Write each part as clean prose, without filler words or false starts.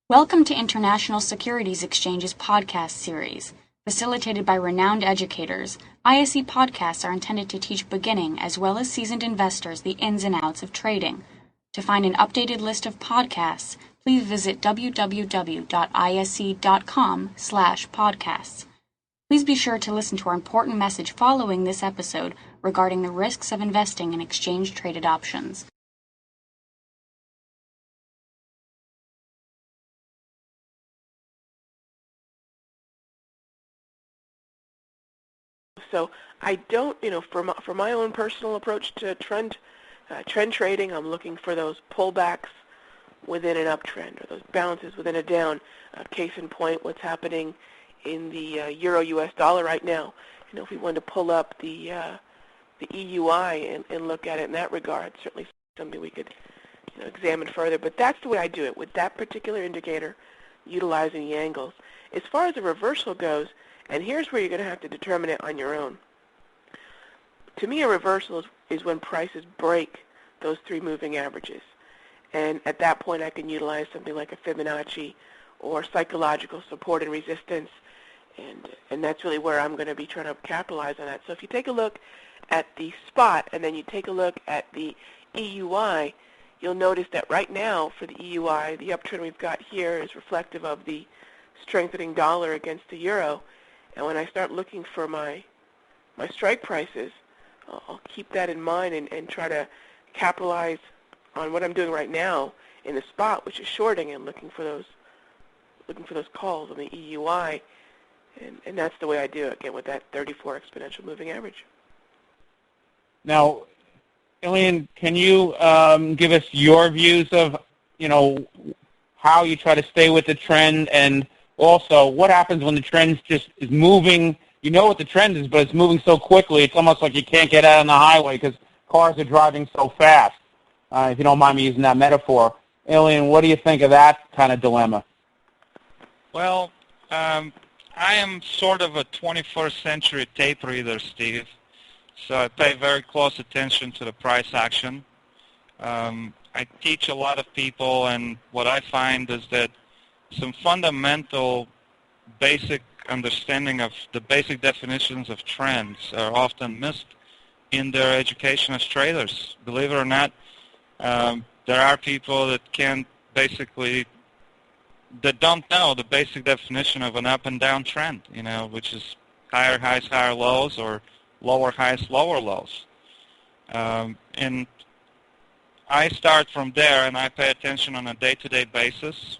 Welcome to International Securities Exchange's podcast series. Facilitated by renowned educators, ISE podcasts are intended to teach beginning as well as seasoned investors the ins and outs of trading. To find an updated list of podcasts, please visit www.ise.com/podcasts. Please be sure to listen to our important message following this episode regarding the risks of investing in exchange-traded options. So I don't, for my own personal approach to trend trading, I'm looking for those pullbacks within an uptrend or those bounces within a down. Case in point, what's happening in the Euro-US dollar right now. If we wanted to pull up the EUI and look at it in that regard, certainly something we could examine further. But that's the way I do it with that particular indicator, utilizing the angles. As far as the reversal goes, and here's where you're going to have to determine it on your own. To me, a reversal is when prices break those three moving averages. And at that point, I can utilize something like a Fibonacci or psychological support and resistance. And that's really where I'm going to be trying to capitalize on that. So if you take a look at the spot and then you take a look at the EUI, you'll notice that right now for the EUI, the uptrend we've got here is reflective of the strengthening dollar against the euro. And when I start looking for my strike prices, I'll keep that in mind and try to capitalize on what I'm doing right now in the spot, which is shorting and looking for those calls on the EUI. And that's the way I do it, again, with that 34 exponential moving average. Now, Ilian, can you give us your views of, how you try to stay with the trend, and also what happens when the trend just is moving? You know what the trend is, but it's moving so quickly, it's almost like you can't get out on the highway because cars are driving so fast, if you don't mind me using that metaphor. Ilian, what do you think of that kind of dilemma? Well, I am sort of a 21st century tape reader, Steve, so I pay very close attention to the price action. I teach a lot of people, and what I find is that some fundamental basic understanding of the basic definitions of trends are often missed in their education as traders. Believe it or not, there are people that that don't know the basic definition of an up and down trend, which is higher highs, higher lows, or lower highs, lower lows. And I start from there, and I pay attention on a day-to-day basis.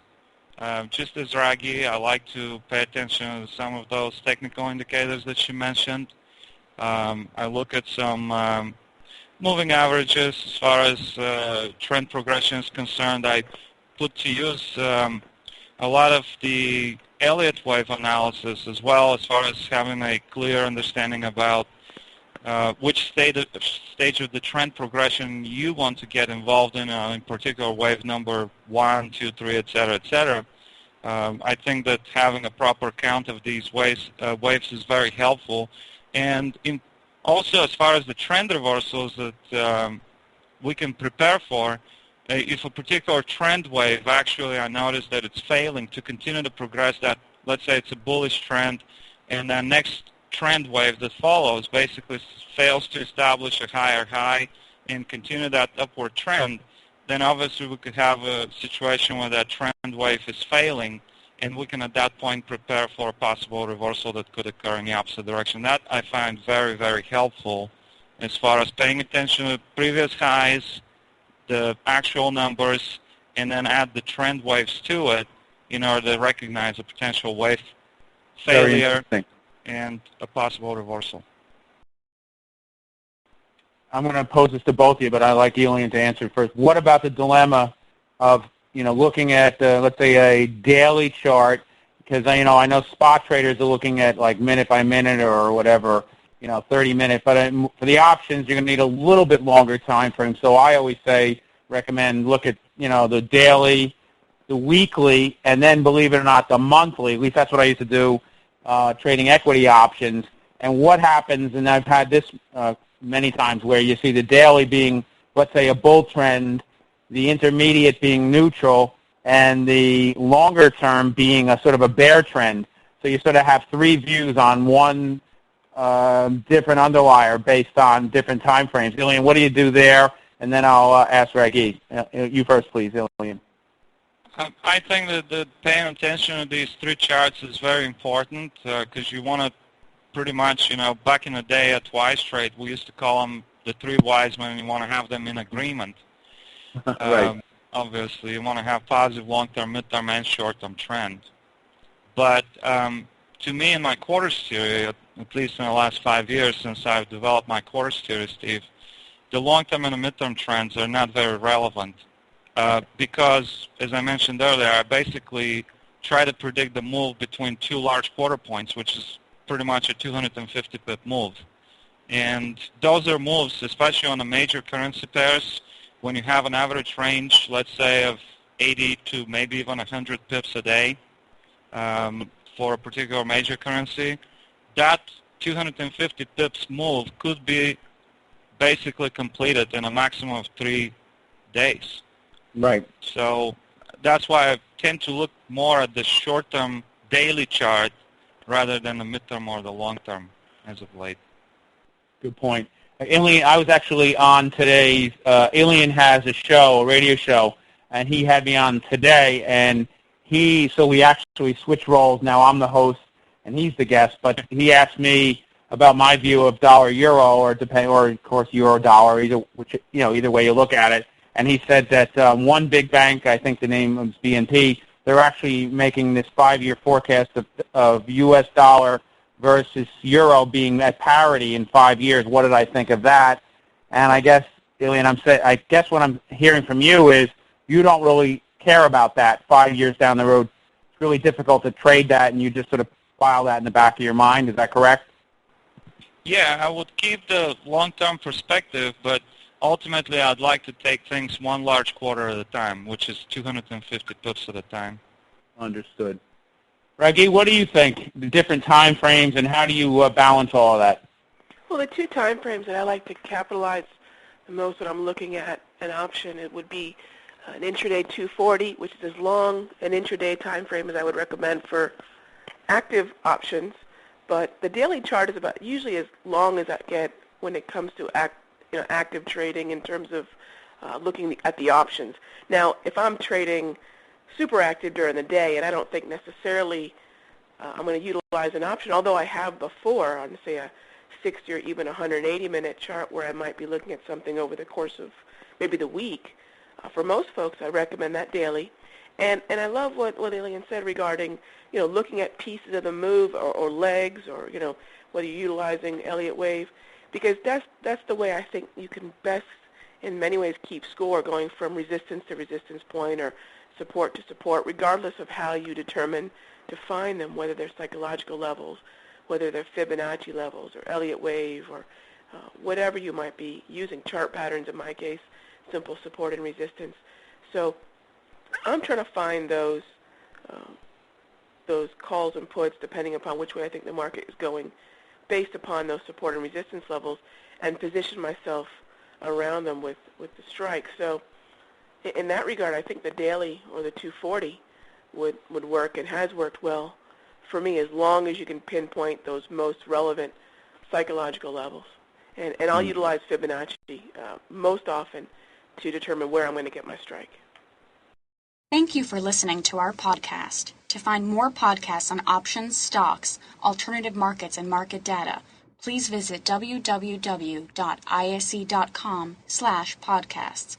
Just as Raghee, I like to pay attention to some of those technical indicators that you mentioned. I look at some moving averages as far as trend progression is concerned. I put to use a lot of the Elliott wave analysis as well, as far as having a clear understanding about which stage of the trend progression you want to get involved in particular wave number 1, 2, 3, etc., etc. I think that having a proper count of these waves is very helpful. And also, as far as the trend reversals that we can prepare for, if a particular trend wave, actually I notice that it's failing to continue to progress that, let's say it's a bullish trend, and the next trend wave that follows basically fails to establish a higher high and continue that upward trend, then obviously we could have a situation where that trend wave is failing, and we can at that point prepare for a possible reversal that could occur in the opposite direction. That I find very, very helpful as far as paying attention to previous highs, the actual numbers, and then add the trend waves to it in order to recognize a potential wave failure and a possible reversal. I'm going to pose this to both of you, but I'd like Ilian to answer first. What about the dilemma of, looking at, let's say, a daily chart? Because, I know spot traders are looking at, like, minute by minute or whatever, 30 minutes. But for the options, you're going to need a little bit longer time frame. So I always recommend look at, the daily, the weekly, and then, believe it or not, the monthly. At least that's what I used to do, trading equity options. And what happens, and I've had this many times, where you see the daily being, let's say, a bull trend, the intermediate being neutral, and the longer term being a sort of a bear trend. So you sort of have three views on one different underlier based on different time frames. Ilian, what do you do there? And then I'll ask Raghee. You first, please, Ilian. I think that paying attention to these three charts is very important because you want to pretty much, back in the day at Wise Trade, we used to call them the three wise men, and you want to have them in agreement. Right. Obviously, you want to have positive long-term, mid-term, and short-term trend. But to me, in my quarters theory, at least in the last 5 years since I've developed my quarters theory, Steve, the long-term and the mid-term trends are not very relevant because, as I mentioned earlier, I basically try to predict the move between two large quarter points, which is pretty much a 250 pip move. And those are moves, especially on the major currency pairs, when you have an average range, let's say, of 80 to maybe even 100 pips a day for a particular major currency, that 250 pips move could be basically completed in a maximum of 3 days. Right. So that's why I tend to look more at the short-term daily chart rather than the mid-term or the long-term as of late. Good point. Ilian, I was actually on today's, Ilian has a show, a radio show, and he had me on today, and so we actually switched roles. Now I'm the host, and he's the guest, but he asked me about my view of dollar-euro, or of course euro-dollar, either way you look at it. And he said that one big bank, I think the name was BNP, they're actually making this 5-year forecast of U.S. dollar versus euro being at parity in 5 years. What did I think of that? And I guess, Ilian, I guess what I'm hearing from you is you don't really care about that 5 years down the road. It's really difficult to trade that, and you just sort of file that in the back of your mind. Is that correct? Yeah, I would keep the long-term perspective, but ultimately I'd like to take things one large quarter at a time, which is 250 pips at a time. Understood. Raghee, what do you think? The different time frames, and how do you balance all of that? Well, the two time frames that I like to capitalize the most when I'm looking at an option, it would be an intraday 240, which is as long an intraday time frame as I would recommend for active options. But the daily chart is about usually as long as I get when it comes to active trading in terms of looking at the options. Now, if I'm trading super active during the day, and I don't think necessarily I'm going to utilize an option, although I have before on, say, a 60 or even 180-minute chart where I might be looking at something over the course of maybe the week. For most folks, I recommend that daily. And I love what Ilian said regarding, looking at pieces of the move or legs or, whether you're utilizing Elliott wave, because that's the way I think you can best, in many ways, keep score going from resistance to resistance point or support to support, regardless of how you determine to find them, whether they're psychological levels, whether they're Fibonacci levels or Elliott wave or whatever you might be using, chart patterns in my case, simple support and resistance. So I'm trying to find those calls and puts, depending upon which way I think the market is going, based upon those support and resistance levels, and position myself around them with the strike. So in that regard, I think the daily or the 240 would work and has worked well for me, as long as you can pinpoint those most relevant psychological levels. And I'll utilize Fibonacci most often to determine where I'm going to get my strike. Thank you for listening to our podcast. To find more podcasts on options, stocks, alternative markets, and market data, please visit www.ise.com/podcasts.